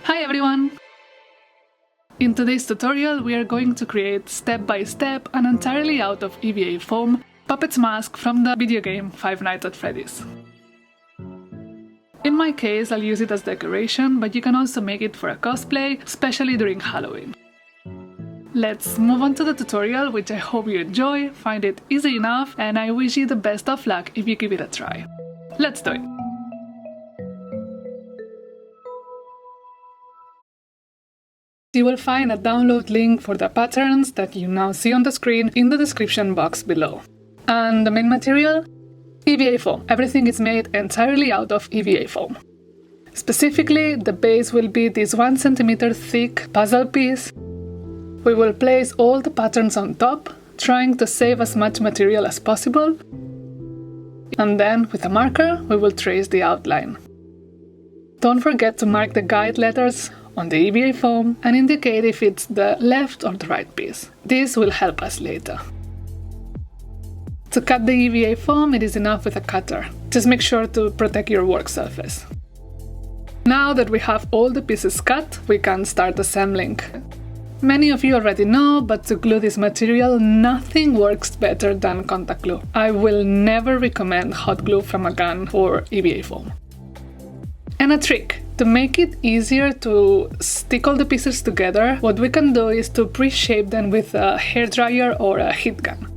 Hi everyone! In today's tutorial we are going to create step by step an entirely out of EVA foam puppet's mask from the video game Five Nights at Freddy's. In my case I'll use it as decoration, but you can also make it for a cosplay, especially during Halloween. Let's move on to the tutorial, which I hope you enjoy, find it easy enough, and I wish you the best of luck if you give it a try. Let's do it! You will find a download link for the patterns that you now see on the screen in the description box below. And the main material? EVA foam. Everything is made entirely out of EVA foam. Specifically, the base will be this 1 cm thick puzzle piece. We will place all the patterns on top, trying to save as much material as possible. And then, with a marker, we will trace the outline. Don't forget to mark the guide letters on the EVA foam and indicate if it's the left or the right piece. This will help us later. To cut the EVA foam, it is enough with a cutter. Just make sure to protect your work surface. Now that we have all the pieces cut, we can start assembling. Many of you already know, but to glue this material, nothing works better than contact glue. I will never recommend hot glue from a gun or EVA foam. And a trick! To make it easier to stick all the pieces together, what we can do is to pre-shape them with a hairdryer or a heat gun.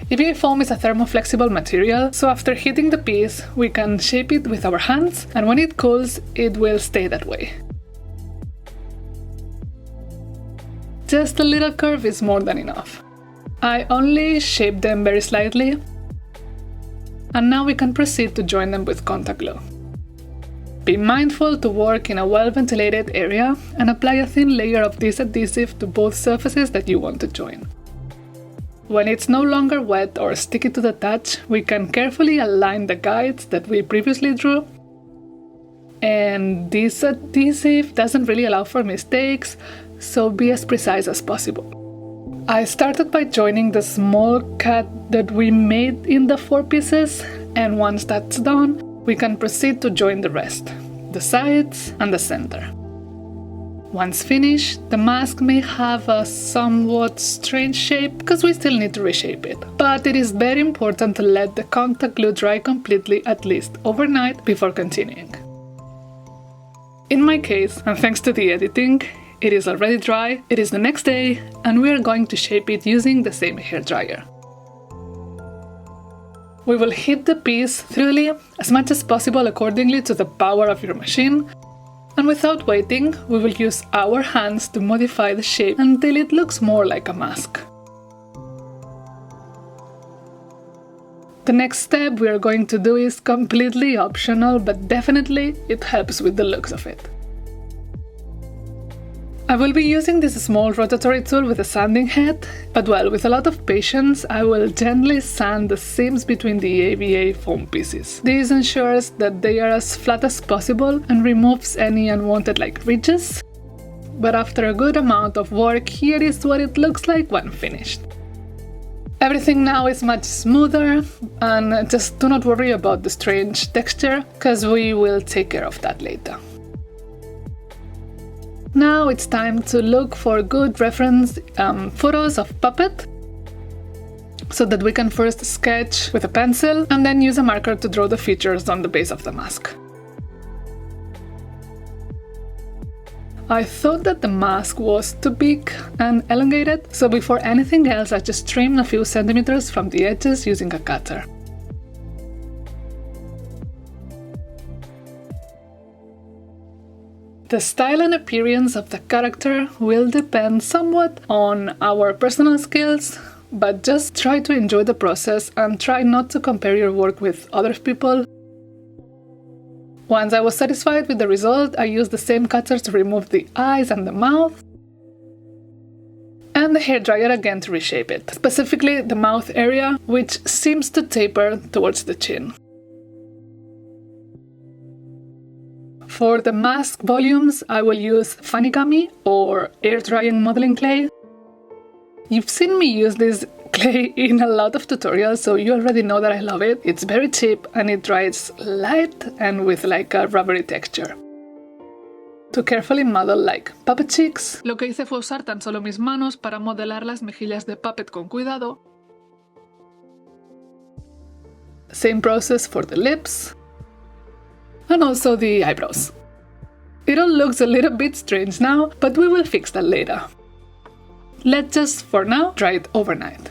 EVA foam is a thermoflexible material, so after heating the piece, we can shape it with our hands, and when it cools, it will stay that way. Just a little curve is more than enough. I only shape them very slightly, and now we can proceed to join them with contact glue. Be mindful to work in a well-ventilated area and apply a thin layer of this adhesive to both surfaces that you want to join. When it's no longer wet or sticky to the touch, we can carefully align the guides that we previously drew. And this adhesive doesn't really allow for mistakes, so be as precise as possible. I started by joining the small cut that we made in the 4 pieces, and once that's done, we can proceed to join the rest, the sides and the center. Once finished, the mask may have a somewhat strange shape because we still need to reshape it, but it is very important to let the contact glue dry completely at least overnight before continuing. In my case, and thanks to the editing, it is already dry, it is the next day, and we are going to shape it using the same hairdryer. We will heat the piece thoroughly, as much as possible accordingly to the power of your machine, and without waiting, we will use our hands to modify the shape until it looks more like a mask. The next step we are going to do is completely optional, but definitely it helps with the looks of it. I will be using this small rotatory tool with a sanding head, but well, with a lot of patience, I will gently sand the seams between the EVA foam pieces. This ensures that they are as flat as possible and removes any unwanted ridges. But after a good amount of work, here is what it looks like when finished. Everything now is much smoother, and just do not worry about the strange texture, because we will take care of that later. Now it's time to look for good reference photos of Puppet, so that we can first sketch with a pencil and then use a marker to draw the features on the base of the mask. I thought that the mask was too big and elongated, so before anything else I just trimmed a few centimeters from the edges using a cutter. The style and appearance of the character will depend somewhat on our personal skills, but just try to enjoy the process and try not to compare your work with other people. Once I was satisfied with the result, I used the same cutter to remove the eyes and the mouth, and the hairdryer again to reshape it, specifically the mouth area, which seems to taper towards the chin. For the mask volumes, I will use funigami or air drying modeling clay. You've seen me use this clay in a lot of tutorials, so you already know that I love it. It's very cheap and it dries light and with a rubbery texture. to carefully model like puppet cheeks. Lo que hice fue usar tan solo mis manos para modelar las mejillas de Puppet con cuidado. Same process for the lips. And also the eyebrows. It all looks a little bit strange now, but we will fix that later. Let's just, for now, dry it overnight.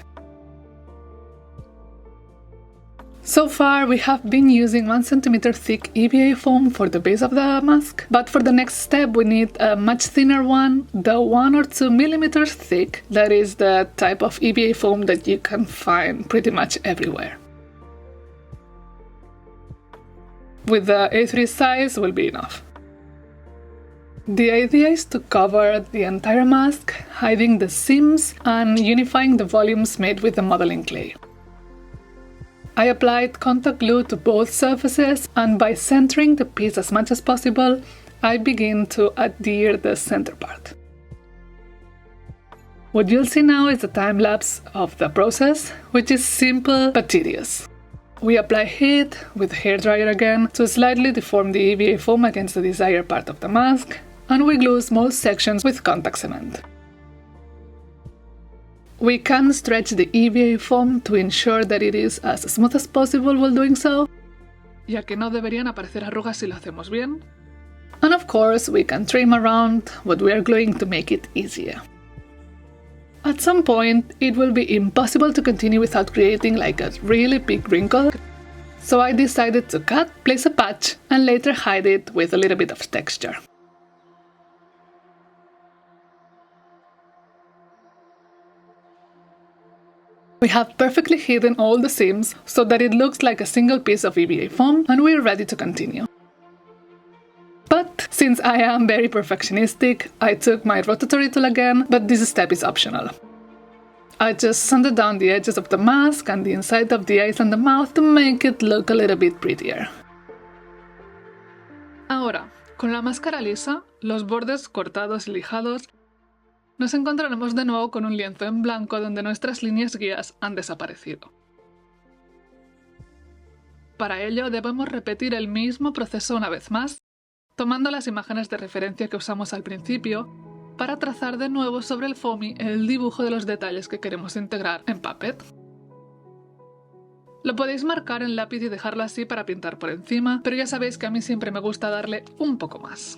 So far, we have been using 1 cm thick EVA foam for the base of the mask, but for the next step we need a much thinner one, the 1 or 2 millimeters thick, that is the type of EVA foam that you can find pretty much everywhere. With the A3 size will be enough. The idea is to cover the entire mask, hiding the seams and unifying the volumes made with the modeling clay. I applied contact glue to both surfaces, and by centering the piece as much as possible, I begin to adhere the center part. What you'll see now is a time-lapse of the process, which is simple but tedious. We apply heat with a hairdryer again to slightly deform the EVA foam against the desired part of the mask, and we glue small sections with contact cement. We can stretch the EVA foam to ensure that it is as smooth as possible while doing so, ya que no deberían aparecer arrugas si lo hacemos bien. And of course, we can trim around what we are gluing to make it easier. At some point, it will be impossible to continue without creating like a really big wrinkle, so I decided to cut, place a patch, and later hide it with a little bit of texture. We have perfectly hidden all the seams so that it looks like a single piece of EVA foam, and we're ready to continue. But since I am very perfectionistic, I took my rotatory tool again, but this step is optional. I just sanded down the edges of the mask and the inside of the eyes and the mouth to make it look a little bit prettier. Ahora, con la máscara lisa, los bordes cortados y lijados, nos encontraremos de nuevo con un lienzo en blanco donde nuestras líneas guías han desaparecido. Para ello debemos repetir el mismo proceso una vez más, tomando las imágenes de referencia que usamos al principio para trazar de nuevo sobre el foamy el dibujo de los detalles que queremos integrar en Puppet. Lo podéis marcar en lápiz y dejarlo así para pintar por encima, pero ya sabéis que a mí siempre me gusta darle un poco más.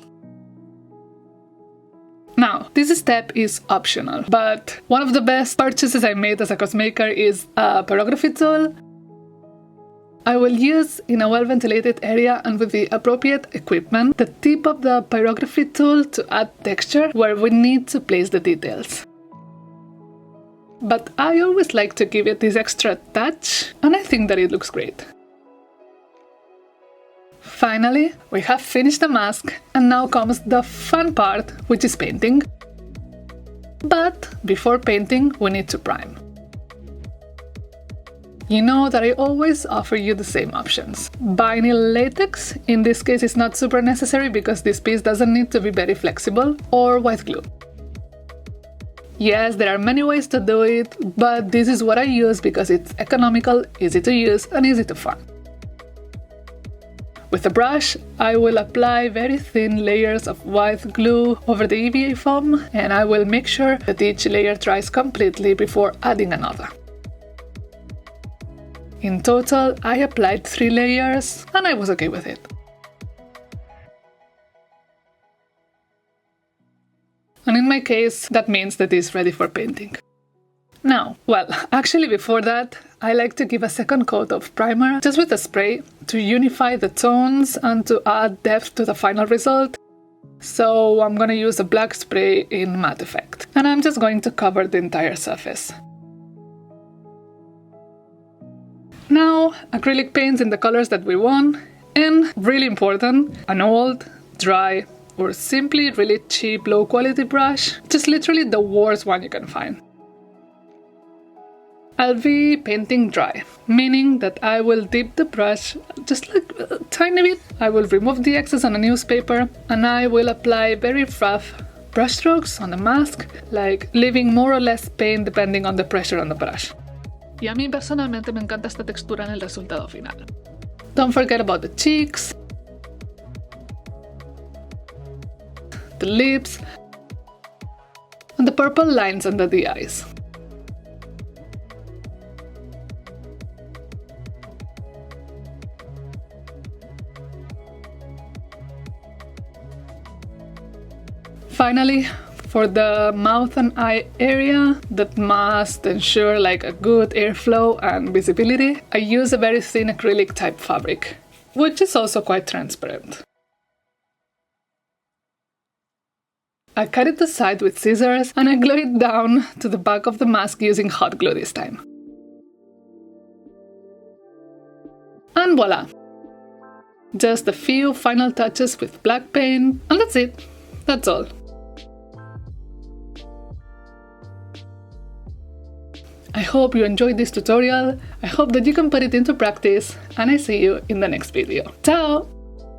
Now, this step is optional, but one of the best purchases I made as a cosmaker is a pyrography tool. I will use in a well-ventilated area and with the appropriate equipment the tip of the pyrography tool to add texture where we need to place the details. But I always like to give it this extra touch, and I think that it looks great. Finally, we have finished the mask, and now comes the fun part, which is painting. But before painting, we need to prime. You know that I always offer you the same options. Vinyl latex, in this case it's not super necessary because this piece doesn't need to be very flexible, or white glue. Yes, there are many ways to do it, but this is what I use because it's economical, easy to use, and easy to find. With a brush, I will apply very thin layers of white glue over the EVA foam, and I will make sure that each layer dries completely before adding another. In total, I applied 3 layers, and I was okay with it. And in my case, that means that it's ready for painting. Now, well, actually before that, I like to give a second coat of primer just with a spray to unify the tones and to add depth to the final result. So I'm gonna use a black spray in matte effect, and I'm just going to cover the entire surface. Now, acrylic paints in the colors that we want, and really important, an old, dry, or simply really cheap, low quality brush, just literally the worst one you can find. I'll be painting dry, meaning that I will dip the brush just like a tiny bit. I will remove the excess on a newspaper, and I will apply very rough brush strokes on the mask, like leaving more or less paint depending on the pressure on the brush. Y a mí personalmente me encanta esta textura en el resultado final. Don't forget about the cheeks. the lips, and the purple lines under the eyes. Finally, for the mouth and eye area that must ensure like a good airflow and visibility, I use a very thin acrylic type fabric, which is also quite transparent. I cut it aside with scissors and I glue it down to the back of the mask using hot glue this time. And voila! Just a few final touches with black paint, and that's it. That's all. I hope you enjoyed this tutorial, I hope that you can put it into practice, and I see you in the next video. Ciao!